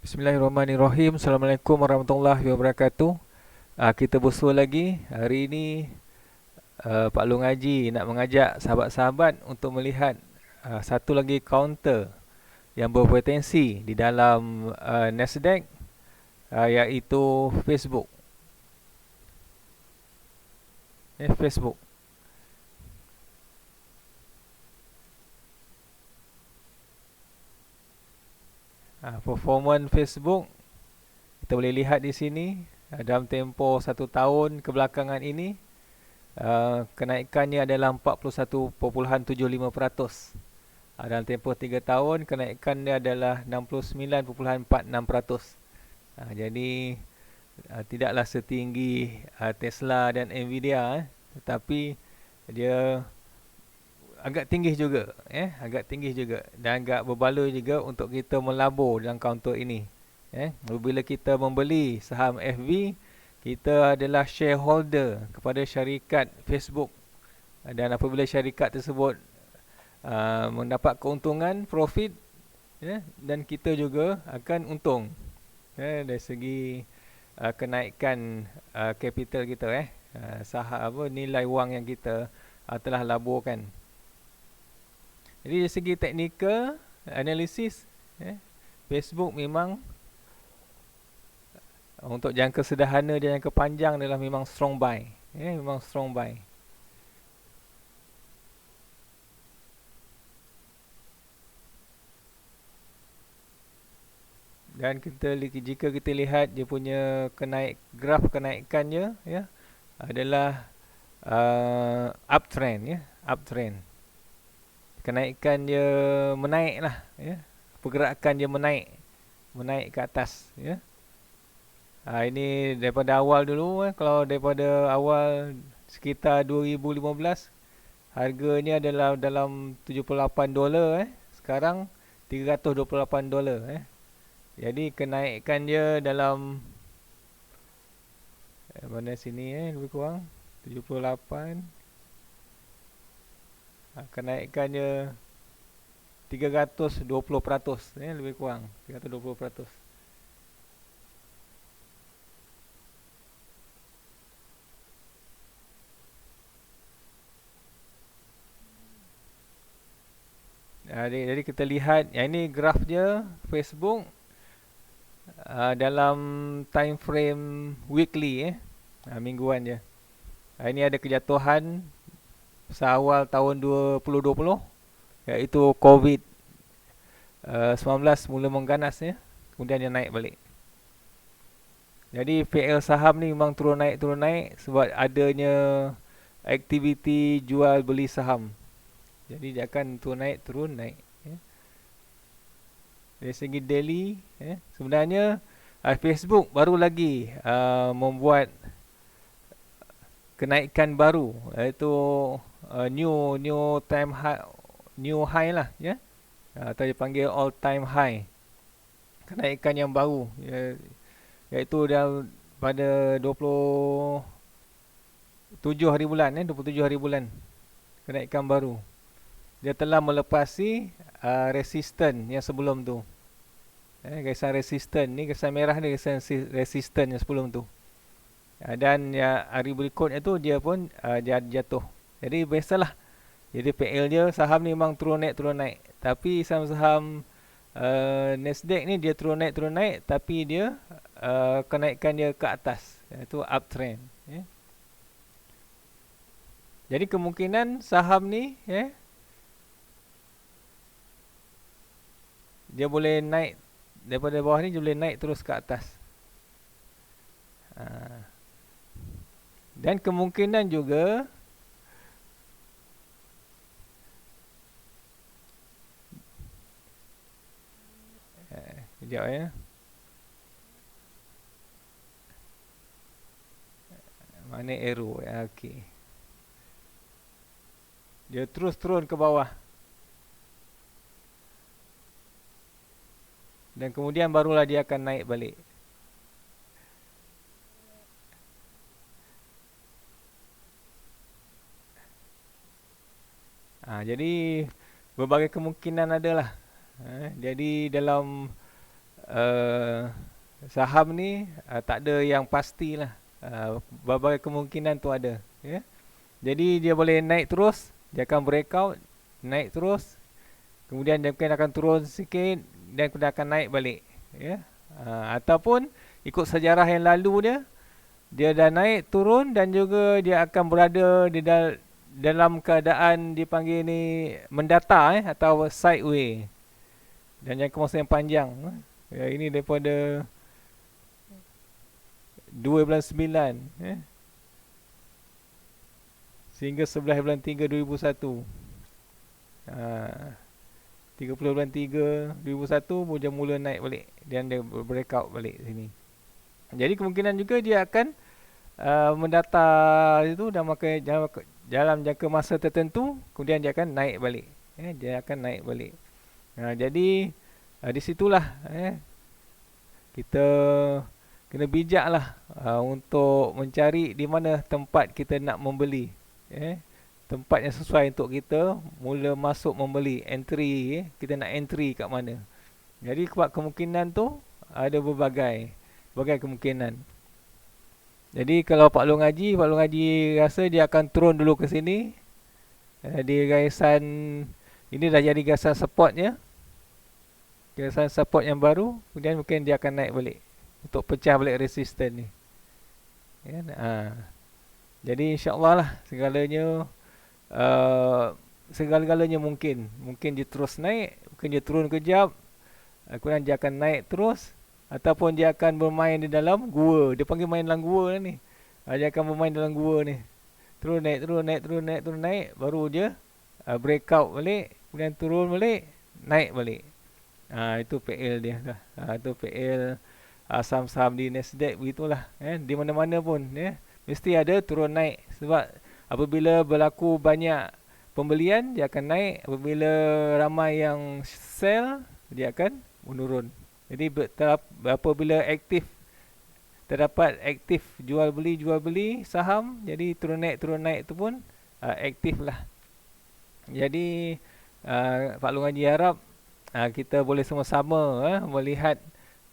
Bismillahirrahmanirrahim. Assalamualaikum warahmatullahi wabarakatuh. Kita bersua lagi. Hari ini Pak Long Haji nak mengajak sahabat-sahabat untuk melihat satu lagi kaunter yang berpotensi di dalam Nasdaq, iaitu Facebook. Facebook. Performance Facebook kita boleh lihat di sini dalam tempoh 1 tahun kebelakangan ini. Kenaikannya adalah 41.75%. Dalam tempoh 3 tahun kenaikannya adalah 69.46%. Jadi tidaklah setinggi Tesla dan Nvidia, tetapi dia agak tinggi juga, agak tinggi juga dan agak berbaloi juga untuk kita melabur dalam kaunter ini. Apabila kita membeli saham FB, kita adalah shareholder kepada syarikat Facebook, dan apabila syarikat tersebut mendapat keuntungan, profit, dan kita juga akan untung dari segi kenaikan capital kita, saham nilai wang yang kita telah laburkan. Jadi dari segi teknikal analisis, Facebook memang untuk jangka sederhana dan jangka panjang adalah memang strong buy. Memang strong buy. Dan jika kita lihat dia punya graf kenaikannya, adalah uptrend, uptrend. Kenaikan dia menaik lah, pergerakan dia menaik ke atas, Ini daripada awal dulu, kalau daripada awal sekitar 2015, harganya adalah dalam $78, sekarang $328. Jadi kenaikan dia dalam mana sini, lebih kurang 78, kenaikan dia 320%, lebih kurang 320%. Jadi kita lihat, yang ini graf dia Facebook dalam time frame weekly, mingguan je. Ini ada kejatuhan seawal tahun 2020, iaitu COVID-19 mula mengganas, kemudian dia naik balik. Jadi PL saham ni memang turun naik sebab adanya aktiviti jual beli saham. Jadi dia akan turun naik. Dari segi daily, sebenarnya Facebook baru lagi membuat kenaikan baru, iaitu new time high, new high lah, atau dipanggil all time high. Kenaikan yang baru, iaitu pada 27 hari bulan, 27 hari bulan, kenaikan baru. Dia telah melepasi resisten yang sebelum tu. Garisan resisten ni, garisan merah ni garisan resisten yang sebelum tu. Dan hari berikutnya tu dia pun jatuh. Jadi biasalah. Jadi PL dia saham ni memang turun naik. Tapi saham-saham Nasdaq ni dia turun naik, tapi dia kenaikan dia ke atas, iaitu uptrend. Jadi kemungkinan saham ni, dia boleh naik daripada bawah ni, dia boleh naik terus ke atas. Dan kemungkinan juga kejap, mana arrow, okey. Dia terus turun ke bawah. Dan kemudian barulah dia akan naik balik. Jadi berbagai kemungkinan adalah. Jadi dalam uh, saham ni tak ada yang pastilah. Berbagai kemungkinan tu ada, ya. Jadi dia boleh naik terus, dia akan breakout, naik terus, kemudian dia mungkin akan turun sikit dan kemudian akan naik balik, ya. Ataupun ikut sejarah yang lalu dia dah naik turun dan juga dia akan berada di dalam keadaan dipanggil ni mendata, atau sideway, dan jangka masa yang panjang. Ini daripada 2 bulan 9, sehingga 11 bulan 3 2001. 30 bulan 3 2001 dia mula naik balik dan dia breakout balik sini. Jadi kemungkinan juga dia akan mendata itu dalam jangka masa tertentu, kemudian dia akan naik balik. Dia akan naik balik. Jadi di situlah kita kena bijaklah untuk mencari di mana tempat kita nak membeli. Tempat yang sesuai untuk kita mula masuk membeli, entry, kita nak entry kat mana. Jadi kemungkinan tu ada berbagai kemungkinan. Jadi kalau Pak Long Haji rasa dia akan turun dulu ke sini, di garisan ini dah jadi garisan supportnya, garisan support yang baru, kemudian mungkin dia akan naik balik untuk pecah balik resisten ni. Jadi insyaAllah lah segala-galanya mungkin dia terus naik, mungkin dia turun kejap, kemudian dia akan naik terus, ataupun dia akan bermain di dalam gua. Dia panggil main dalam gua ni. Dia akan bermain dalam gua ni. Turun naik, baru dia breakout balik, kemudian turun balik, naik balik. Itu PL dia dah. Itu PL saham-saham di Nasdaq begitulah. Di mana-mana pun mesti ada turun naik, sebab apabila berlaku banyak pembelian dia akan naik, apabila ramai yang sell dia akan menurun. Jadi apabila terdapat aktif jual beli saham, jadi turun naik tu pun aktif lah. Jadi Pak Long Haji harap kita boleh sama-sama melihat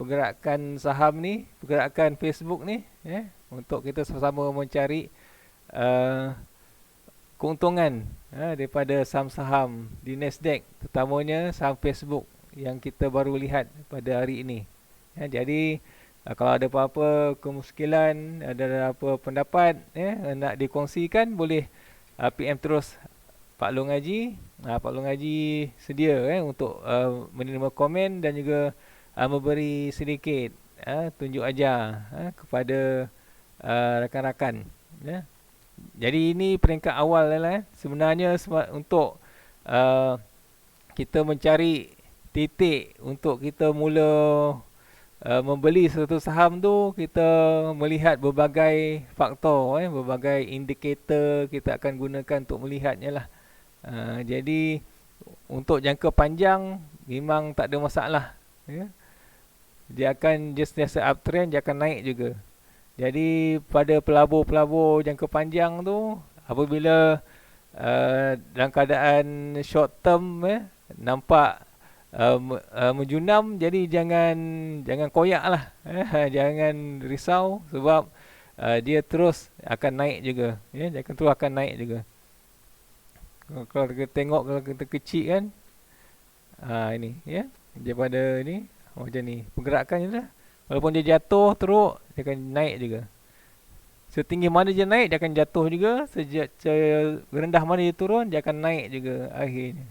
pergerakan saham ni, pergerakan Facebook ni, untuk kita sama-sama mencari keuntungan daripada saham-saham di Nasdaq, terutamanya saham Facebook yang kita baru lihat pada hari ini. Jadi kalau ada apa-apa kemuskilan, ada apa pendapat nak dikongsikan, boleh PM terus Pak Long Haji. Pak Long Haji sedia untuk menerima komen dan juga memberi sedikit tunjuk ajar kepada rakan-rakan. Jadi ini peringkat awal lah. Sebenarnya untuk kita mencari titik untuk kita mula membeli satu saham tu, kita melihat berbagai faktor, berbagai indikator kita akan gunakan untuk melihatnya lah. Jadi untuk jangka panjang memang tak ada masalah. Dia akan sentiasa uptrend, dia akan naik juga. Jadi pada pelabur-pelabur jangka panjang tu, apabila dalam keadaan short term nampak menjunam, jadi jangan koyak lah, jangan risau, sebab dia terus akan naik juga, dia akan terus akan naik juga. Kalau kita tengok, kalau kita kecil kan, ini daripada ni macam ni pergerakannya lah. Walaupun dia jatuh teruk, dia akan naik juga. Setinggi mana dia naik, dia akan jatuh juga. Rendah mana dia turun, dia akan naik juga akhirnya.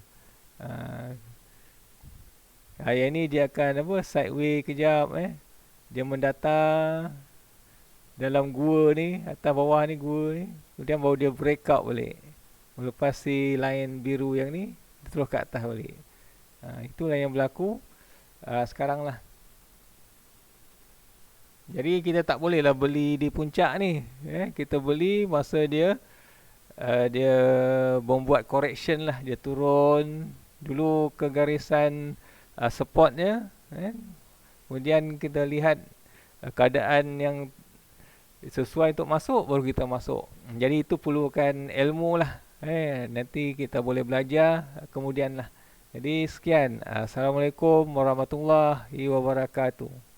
Yang ni dia akan sideway kejap, dia mendata dalam gua ni, atas bawah ni gua ni, kemudian baru dia breakout balik, melepas si line biru yang ni, dia terus ke atas balik. Itulah yang berlaku sekarang lah. Jadi kita tak boleh lah beli di puncak ni. Kita beli masa dia membuat correction lah, dia turun dulu ke garisan supportnya, kemudian kita lihat keadaan yang sesuai untuk masuk, baru kita masuk. Jadi itu perlukan ilmu lah. Nanti kita boleh belajar kemudian lah. Jadi sekian. Assalamualaikum warahmatullahi wabarakatuh.